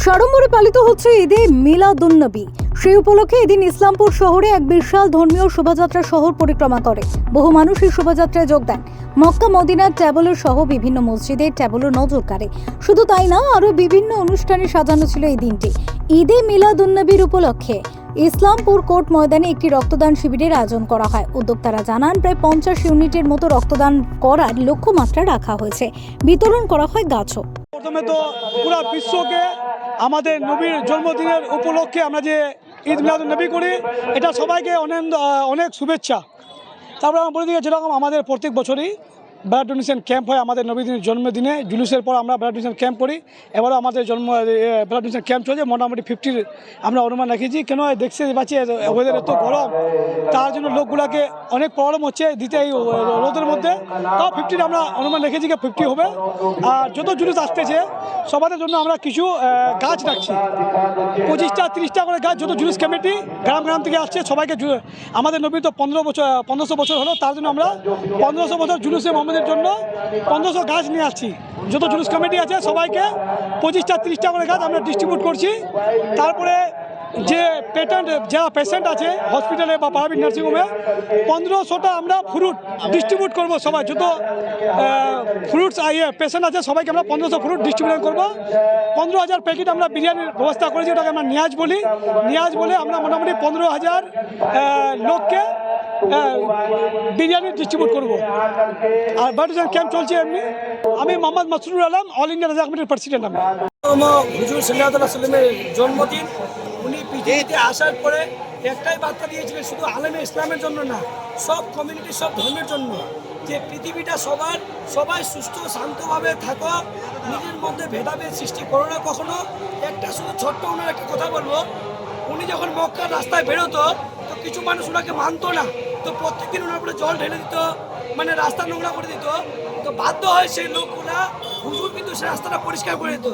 সাড়ম্বরে পালিত হচ্ছে ঈদে মিলাদুন্নবী। সেই উপলক্ষে এদিন ইসলামপুর শহরে এক বিশাল ধর্মীয় শোভাযাত্রা শহর পরিক্রমা করে। বহু মানুষ এই শোভাযাত্রায় যোগ দেন। মক্কা মদিনার ট্যাবলো সহ বিভিন্ন মসজিদে ট্যাবলো নজর কাড়ে। শুধু তাই না, আরো বিভিন্ন অনুষ্ঠানে সাজানো ছিল এই দিনটি। ঈদে মিলাদুন্নবীর উপলক্ষে ইসলামপুর কোর্ট ময়দানে একটি রক্তদান শিবিরের আয়োজন করা হয়। উদ্যোক্তারা জানান, প্রায় 50 ইউনিটের মতো রক্তদান করার লক্ষ্যমাত্রা রাখা হয়েছে। বিতরণ করা হয় গাছও। প্রথমে তো পুরো বিশ্বকে আমাদের নবীর জন্মদিনের উপলক্ষে আমরা যে ঈদ মিলাদুন্নবী করি, এটা সবাইকে অনেক শুভেচ্ছা। তারপরে আমরা বলে দিই, যেরকম আমাদের প্রত্যেক বছরই ব্লাড ডোনেশন ক্যাম্প হয় আমাদের নবীর জন্মদিনে, জুলুসের পর আমরা ব্লাড ডোনেশন ক্যাম্প করি। এবারও আমাদের ব্লাড ডোনেশন ক্যাম্প চলছে, মোটামুটি 50 আমরা অনুমান রেখেছি। কেন দেখতে পাচ্ছি ওয়েদার এত গরম, তার জন্য লোকগুলোকে অনেক প্রবলেম হচ্ছে দিতে এই রোদের মধ্যে। তাও 50 আমরা অনুমান রেখেছি, 50 হবে। আর যত জুলুস আসতেছে সবাদের জন্য আমরা কিছু গাছ রাখছি, 25টা 30টা করে গাছ। যত জুলুস কমিটি গ্রাম গ্রাম থেকে আসছে সবাইকে, আমাদের নবী তো 1500 বছর হলো, তার জন্য আমরা 1500 বছর জুলুসে মোহাম্মদের জন্য 1500 গাছ নিয়ে আসছি। যত জুলুস কমিটি আছে সবাইকে 25টা 30টা করে গাছ আমরা ডিস্ট্রিবিউট করছি। তারপরে যে যারা পেশেন্ট আছে হসপিটালে বা প্রাইভেট নার্সিংহোমে 1500টা আমরা ফ্রুট ডিস্ট্রিবিউট করব। সবাই যত ফ্রুটস পেশেন্ট আছে সবাইকে আমরা 1500 ফ্রুট ডিস্ট্রিবিউট করব। 15,000 প্যাকেট আমরা বিরিয়ানির ব্যবস্থা করেছি, ওটাকে আমরা নিয়াজ বলে আমরা মোটামুটি 15,000 লোককে বিরিয়ানি ডিস্ট্রিবিউট করব। আর ব্লাড ক্যাম্প চলছে এমনি। আমি মোহাম্মদ মাসরুর আলম, অল ইন্ডিয়া রাজা কমিটির প্রেসিডেন্ট। আমি হুজুর সাল্লাল্লাহু আলাইহি ওয়াসাল্লামের জন্মদিন, উনি পৃথিবীতে আসার পরে একটাই বার্তা দিয়েছিলেন, শুধু আলেমে ইসলামের জন্য না, সব কমিউনিটি সব ধর্মের জন্য, যে পৃথিবীটা সবাই সুস্থ শান্তভাবে থাকো, নিজের মধ্যে ভেদাভেদ সৃষ্টি করো না কখনো। একটা শুধু ছোট্ট ওনার একটা কথা বলবো, উনি যখন মক্কার রাস্তায় বেরোতো তো কিছু মানুষ ওনাকে মানতো না, তো প্রত্যেকদিন ওনার উপরে জল ঢেলে দিত, মানে রাস্তা নোংরা করে দিত। তো বাধ্য হয় সেই লোকগুলা, হুজুর কিন্তু সে রাস্তাটা পরিষ্কার করে দিত।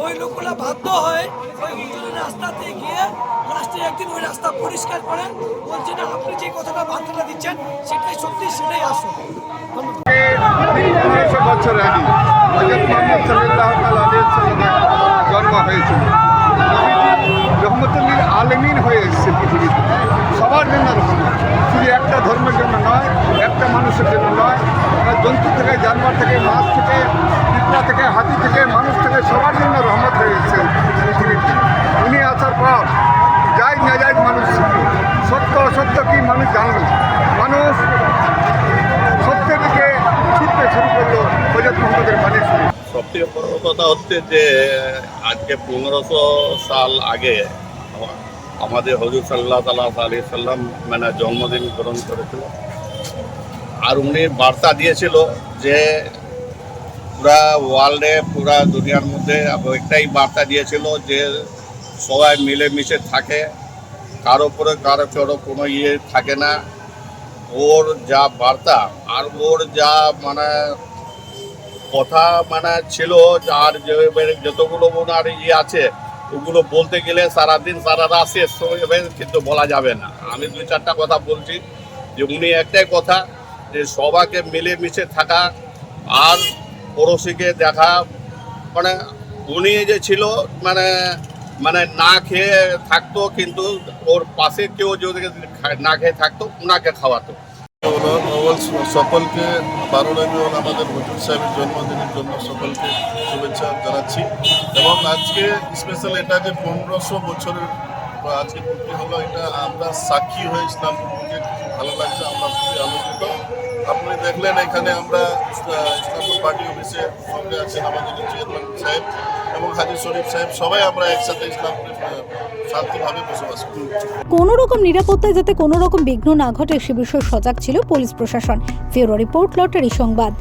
ওই লোকগুলা বাধ্য হয় ওই হুজুরের রাস্তাতে গিয়ে লাস্টে একদিন ওই রাস্তা পরিষ্কার করে বলছে, না আপনি যে কথাটা বার্তাটা দিচ্ছেন সেটাই সত্যি, সেটাই আসল। 1500 বছর আগে হযরত মুহাম্মদ সাল্লাল্লাহু আলাইহি ওয়াসাল্লামের জন্ম হয়েছিল। রহমতুল লিল আলামিন হয়ে এসেছে পৃথিবীতে, সবার জন্য রহমত। শুধু একটা ধর্মের জন্য নয়, একটা মানুষের জন্য নয়, জন্তু থেকে, জানোয়ার থেকে, মাছ থেকে, পিঁপড়া থেকে, হাতি থেকে, মানুষ থেকে সবার জন্য রহমত হয়ে এসেছে পৃথিবীতে। উনি আসার পর যাই না যাই মানুষ সত্য অসত্য কি মানুষ জানল, মানুষ সত্যের দিকে ছুটতে শুরু করলো হযরত মুহাম্মদের বাণী শুনে। সবথেকে বড় কথা হচ্ছে যে আজকে 1500 সাল আগে আমাদের হুজুর সাল্লাল্লাহু আলাইহি সাল্লাম মানে জন্মদিন পালন করেছিল। আর উনি বার্তা দিয়েছিল যে পুরা ওয়ার্ল্ডে, পুরা দুনিয়ার মধ্যে একটাই বার্তা দিয়েছিল যে সবাই মিলেমিশে থাকে, কারো উপরে কারো কোনো থাকে না। ওর যা বার্তা আর ওর যা মানে কথা মানে ছিল, আর যতগুলো ওনার আছে ওগুলো বলতে গেলে সারাদিন সারা রাত শেষ হয়ে যাবে, কিন্তু বলা যাবে না। আমি 2-4টা কথা বলছি, যে উনি একটাই কথা, যে সবাইকে মিলেমিশে থাকা আর পড়োশিকে দেখা। মানে উনি যে ছিল মানে না খেয়ে থাকতো, কিন্তু ওর পাশে কেউ যদি না খেয়ে থাকতো ওনাকে খাওয়াতো। সকলকে 12 রবিউল আমাদের হুজুর সাহেবের জন্মদিনের জন্য সকলকে শুভেচ্ছা জানাচ্ছি। এবং আজকে স্পেশাল এটা যে 1500 বছরের আজকে পূর্তি হলো, এটা আমরা সাক্ষী হয়ে ইসলামপুরকে ভালো লাগছে, আমরা খুবই আনন্দিত। আপনি দেখলেন এখানে আমরা ইসলামপুর পার্টি অফিসের সঙ্গে আছেন আমাদের চেয়ারম্যান সাহেব এবং হাজি শরীফ সাহেব, সবাই আমরা একসাথে ইসলামপুরে শান্তিভাবে বসবাস করি। কোনো রকম নিরাপত্তায় যাতে কোনো রকম বিঘ্ন না ঘটে সে বিষয়ে সজাগ ছিল পুলিশ প্রশাসন। ফেরো রিপোর্ট, লটারি সংবাদ।